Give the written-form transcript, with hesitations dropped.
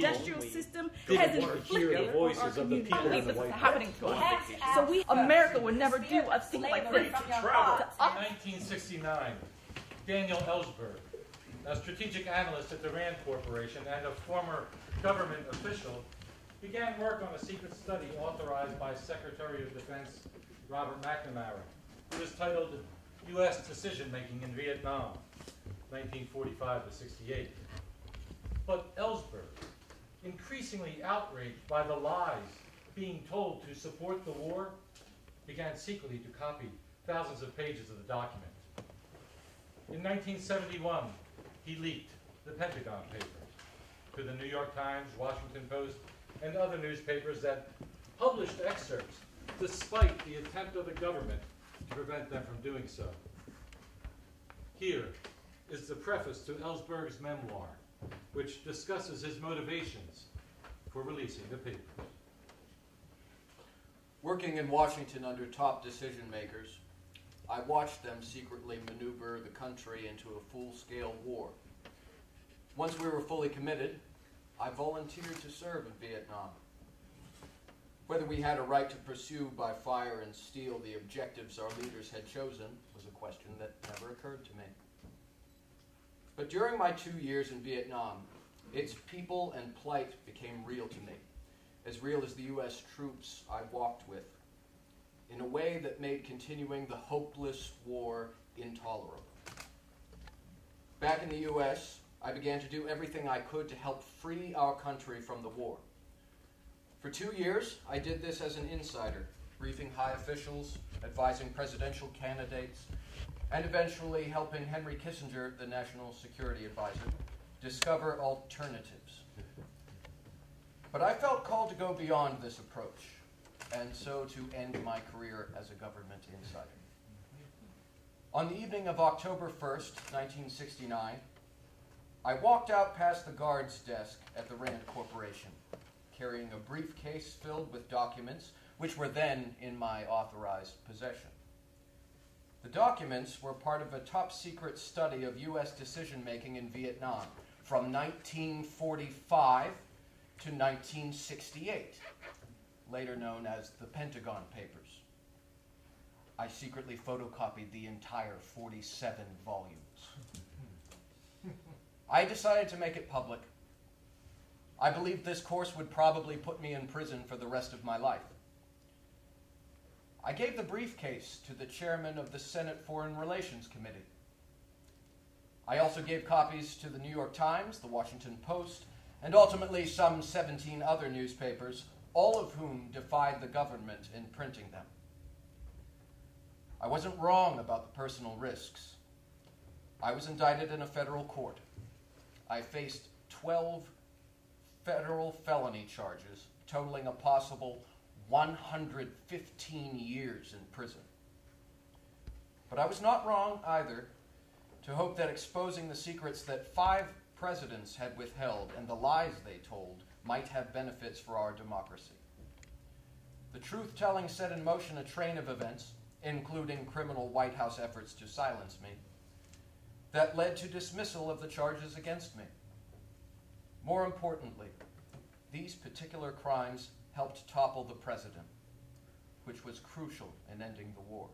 industrial system They has want to hear the inflicted voices on our of the community. people I believe in the this is White happening to us. House. So America would never do a thing like this. In 1969, Daniel Ellsberg, a strategic analyst at the Rand Corporation and a former government official, began work on a secret study authorized by Secretary of Defense Robert McNamara. It was titled U.S. Decision-Making in Vietnam, 1945 to 68. But Ellsberg, increasingly outraged by the lies being told to support the war, began secretly to copy thousands of pages of the document. In 1971, he leaked the Pentagon Papers to the New York Times, Washington Post, and other newspapers that published excerpts despite the attempt of the government to prevent them from doing so. Here is the preface to Ellsberg's memoir, which discusses his motivations for releasing the papers. Working in Washington under top decision makers, I watched them secretly maneuver the country into a full-scale war. Once we were fully committed, I volunteered to serve in Vietnam. Whether we had a right to pursue by fire and steel the objectives our leaders had chosen was a question that never occurred to me. But during my 2 years in Vietnam, its people and plight became real to me, as real as the U.S. troops I walked with, in a way that made continuing the hopeless war intolerable. Back in the U.S., I began to do everything I could to help free our country from the war. For 2 years, I did this as an insider, briefing high officials, advising presidential candidates, and eventually helping Henry Kissinger, the National Security Advisor, discover alternatives. But I felt called to go beyond this approach, and so to end my career as a government insider. On the evening of October 1st, 1969, I walked out past the guard's desk at the Rand Corporation, carrying a briefcase filled with documents which were then in my authorized possession. The documents were part of a top-secret study of U.S. decision-making in Vietnam from 1945 to 1968, later known as the Pentagon Papers. I secretly photocopied the entire 47 volumes. I decided to make it public. I believed this course would probably put me in prison for the rest of my life. I gave the briefcase to the chairman of the Senate Foreign Relations Committee. I also gave copies to the New York Times, the Washington Post, and ultimately some 17 other newspapers, all of whom defied the government in printing them. I wasn't wrong about the personal risks. I was indicted in a federal court. I faced 12 federal felony charges, totaling a possible 115 years in prison. But I was not wrong either to hope that exposing the secrets that 5 presidents had withheld and the lies they told might have benefits for our democracy. The truth-telling set in motion a train of events, including criminal White House efforts to silence me, that led to dismissal of the charges against me. More importantly, these particular crimes helped topple the president, which was crucial in ending the war.